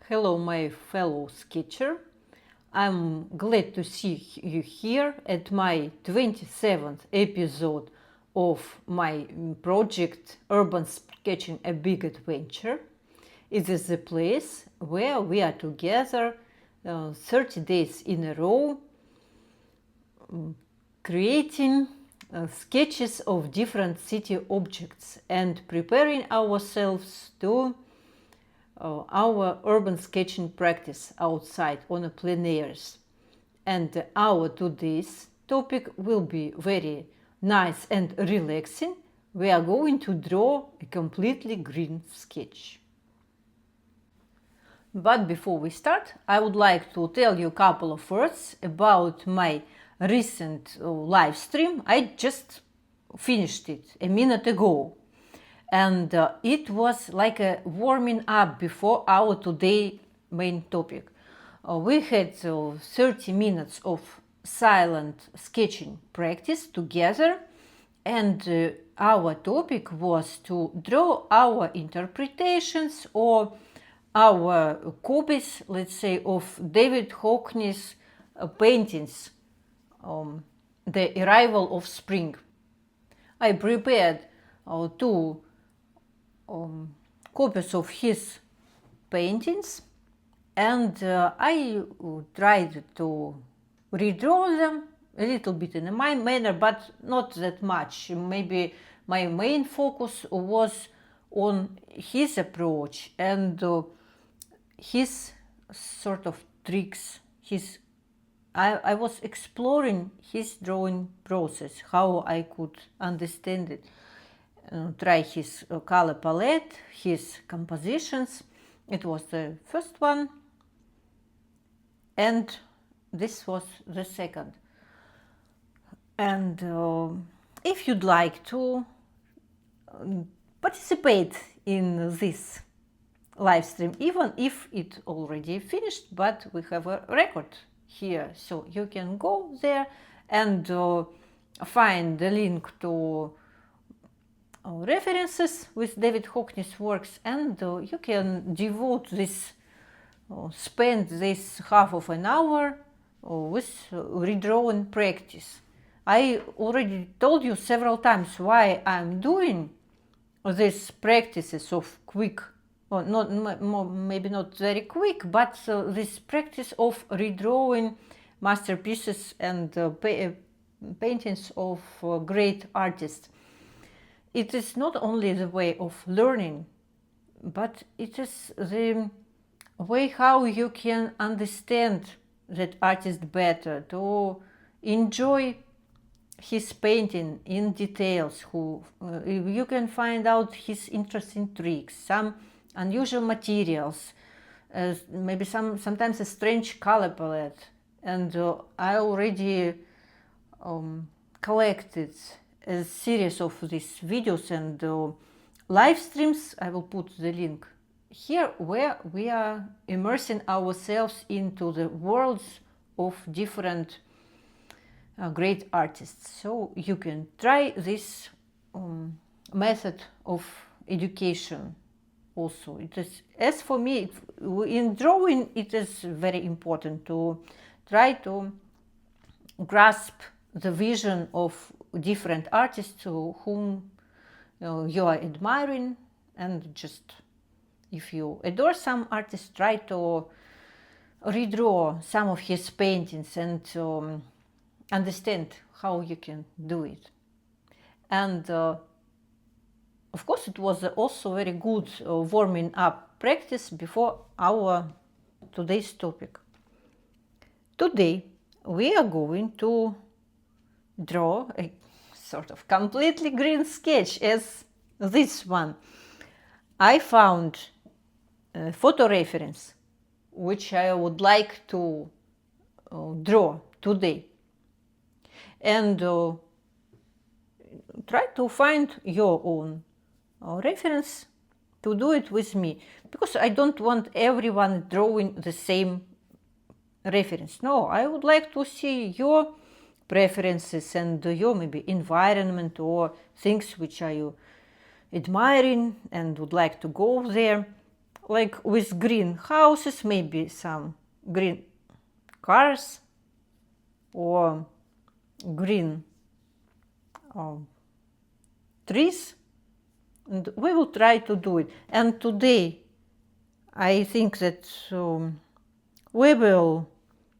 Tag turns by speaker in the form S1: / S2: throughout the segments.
S1: Hello, my fellow sketcher. I'm glad to see you here at my 27th episode of my project Urban Sketching a Big Adventure. It is the place where we are together 30 days in a row creating sketches of different city objects and preparing ourselves to our urban sketching practice outside on a plein airs. And our today's topic will be very nice and relaxing. We are going to draw a completely green sketch. But before we start, I would like to tell you a couple of words about my recent live stream. I just finished it a minute ago. And it was like a warming up before our today main topic. We had 30 minutes of silent sketching practice together, and our topic was to draw our interpretations or our copies, let's say, of David Hockney's paintings, The Arrival of Spring. I prepared two copies of his paintings, and I tried to redraw them a little bit in my manner, but not that much. Maybe my main focus was on his approach and his sort of tricks. I was exploring his drawing process, how I could understand it. Try his color palette, his compositions. It was the first one, and this was the second. And if you'd like to participate in this live stream, even if it already finished, but we have a record here, so you can go there and find the link to references with David Hockney's works, and you can devote this, spend this half of an hour with redrawing practice. I already told you several times why I'm doing these practices of quick, or maybe not very quick, but this practice of redrawing masterpieces and paintings of great artists. It is not only the way of learning, but it is the way how you can understand that artist better, to enjoy his painting in details. You can find out his interesting tricks, some unusual materials, maybe sometimes a strange color palette. And I already collected a series of these videos and live streams. I will put the link here, where we are immersing ourselves into the worlds of different great artists. So you can try this method of education also. It is, as for me, in drawing, it is very important to try to grasp the vision of different artists whom you are admiring, and just if you adore some artist, try to redraw some of his paintings and understand how you can do it. And of course, it was also very good warming up practice before our today's topic. Today we are going to draw a sort of completely green sketch as this one. I found a photo reference which I would like to draw today, and try to find your own reference to do it with me, because I don't want everyone drawing the same reference. No, I would like to see your preferences and your maybe environment or things which are you admiring and would like to go there. like with green houses, maybe some green cars or green trees, and we will try to do it. And today I think that we will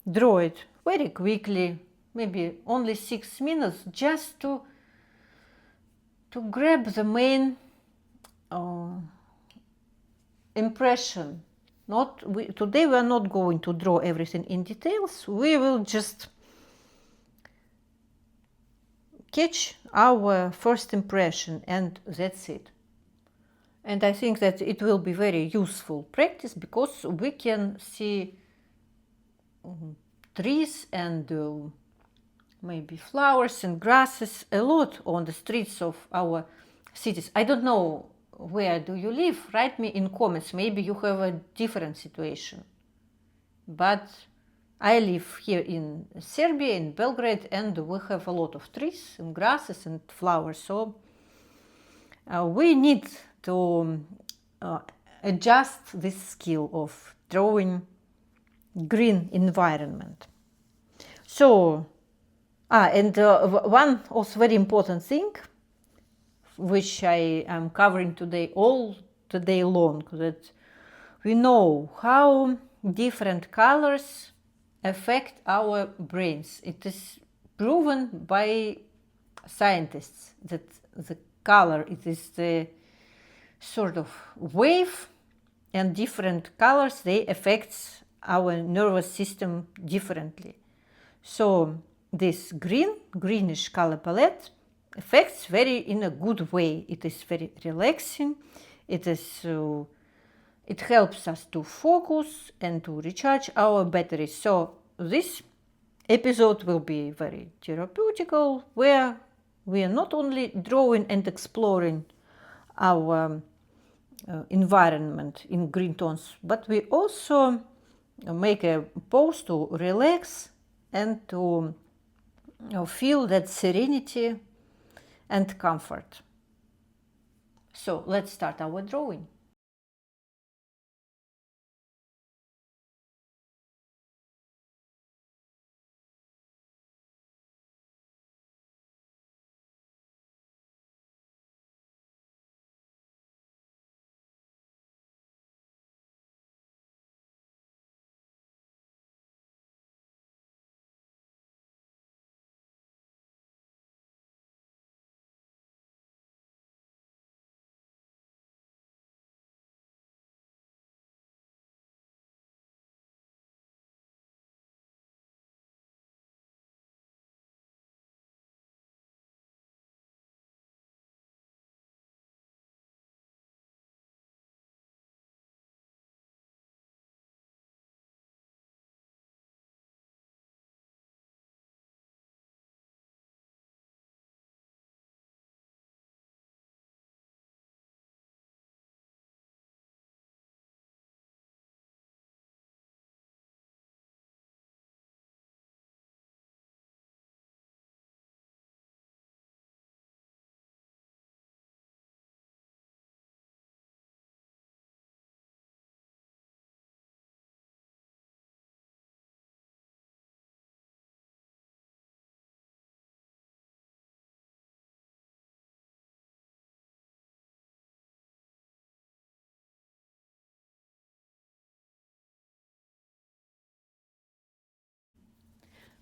S1: draw it very quickly, maybe only 6 minutes, just to grab the main impression. Today we are not going to draw everything in details. We will just catch our first impression, and that's it. And I think that it will be very useful practice, because we can see trees and maybe flowers and grasses a lot on the streets of our cities. I don't know, where do you live? Write me in comments. Maybe you have a different situation. But I live here in Serbia, in Belgrade, and we have a lot of trees and grasses and flowers. So we need to adjust this skill of drawing green environment. So, and one also very important thing, which I am covering today, all day long, that we know how different colors affect our brains. It is proven by scientists that the color, it is the sort of wave, and different colors, they affect our nervous system differently. So this greenish color palette affects very in a good way. It is very relaxing. It helps us to focus and to recharge our batteries. So this episode will be very therapeutical, where we are not only drawing and exploring our environment in green tones, but we also make a pause to relax and to feel that serenity and comfort. So let's start our drawing.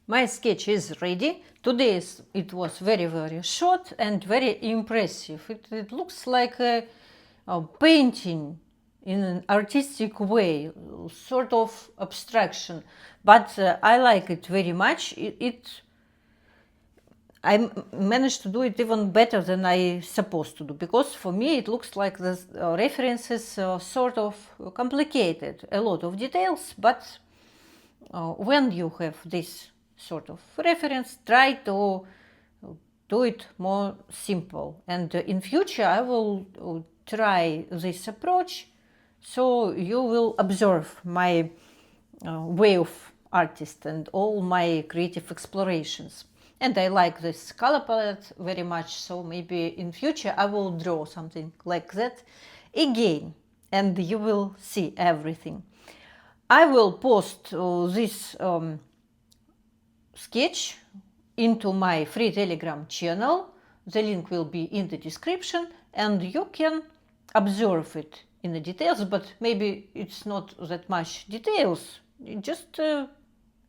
S1: My sketch is ready. Today it was very short and very impressive. It looks like a painting in an artistic way, sort of abstraction, but I like it very much. I managed to do it even better than I supposed to do, because for me it looks like the references sort of complicated, a lot of details, but when you have this sort of reference, try to do it more simple. And in future I will try this approach, so you will observe my way of artist and all my creative explorations. And I like this color palette very much, so maybe in future I will draw something like that again. and you will see everything. I will post this sketch into my free Telegram channel. The link will be in the description, and you can observe it in the details, but maybe it's not that much details, just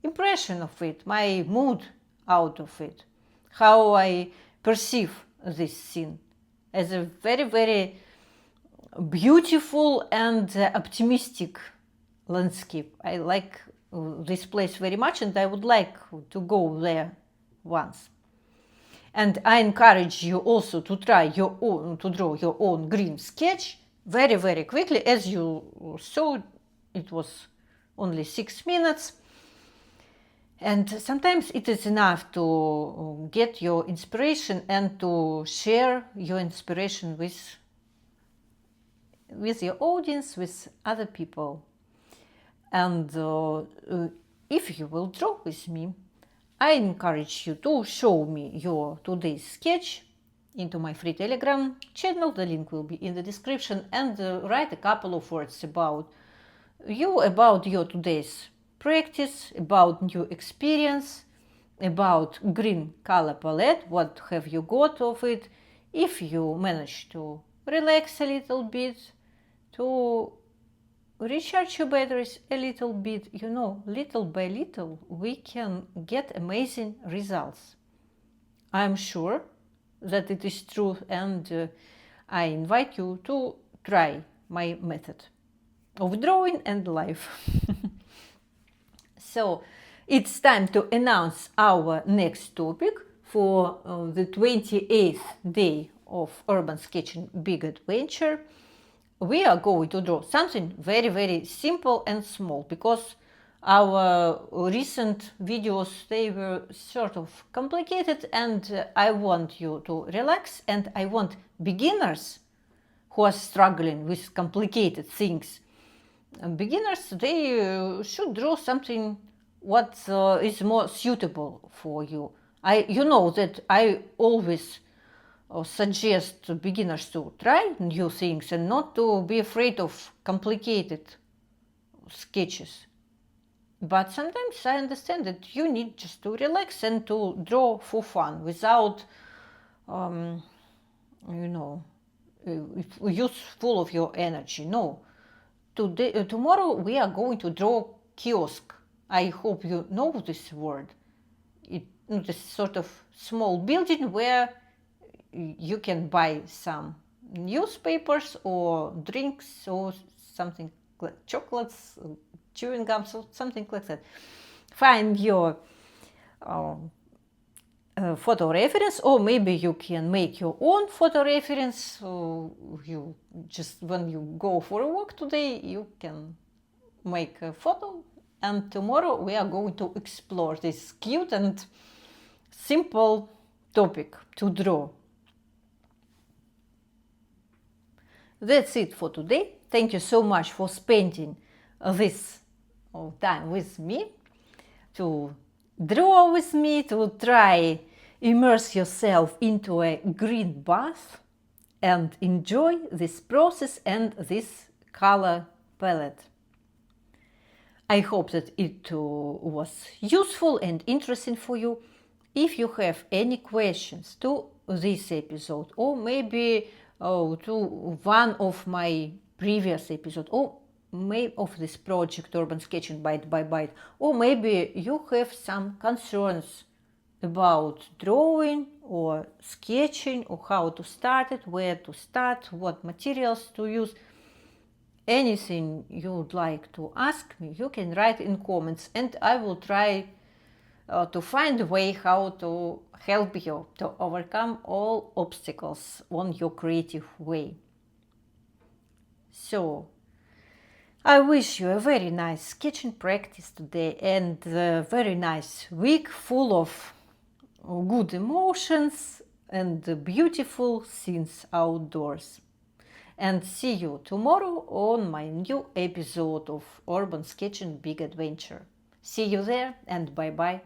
S1: impression of it, my mood out of it, how I perceive this scene as a very, very beautiful and optimistic landscape. I like this place very much, and I would like to go there once. And I encourage you also to try your own, to draw your own green sketch very, very quickly. As you saw, it was only 6 minutes. And sometimes it is enough to get your inspiration and to share your inspiration with your audience, with other people. And if you will draw with me, I encourage you to show me your today's sketch into my free Telegram channel. The link will be in the description, and write a couple of words about you, about your today's practice, about new experience, about green color palette, what have you got of it, if you manage to relax a little bit, to recharge your batteries a little bit. You know, little by little we can get amazing results. I'm sure that it is true, and I invite you to try my method of drawing and life. So it's time to announce our next topic for the 28th day of Urban Sketching Big Adventure. We are going to draw something very, very simple and small, because our recent videos, they were sort of complicated, and I want you to relax, and I want beginners who are struggling with complicated things. Beginners, they should draw something what is more suitable for you. You know that I always suggest beginners to try new things and not to be afraid of complicated sketches. But sometimes I understand that you need just to relax and to draw for fun without, use full of your energy. No. Tomorrow we are going to draw kiosk. I hope you know this word. This sort of small building where you can buy some newspapers or drinks or something like chocolates, chewing gums, or something like that. Find your photo reference, or maybe you can make your own photo reference. You just, when you go for a walk today, you can make a photo, and tomorrow we are going to explore this cute and simple topic to draw. That's it for today. Thank you so much for spending this time with me, to draw with me, to try immerse yourself into a green bath and enjoy this process and this color palette. I hope that it was useful and interesting for you. If you have any questions to this episode, or maybe to one of my previous episodes, or maybe of this project Urban Sketching Bite by Bite, or maybe you have some concerns about drawing or sketching, or how to start it, where to start, what materials to use, anything you would like to ask me, you can write in comments, and I will try to find a way how to help you to overcome all obstacles on your creative way. So, I wish you a very nice sketching practice today, and a very nice week full of good emotions and beautiful scenes outdoors. And see you tomorrow on my new episode of Urban Sketching Big Adventure. See you there, and bye-bye.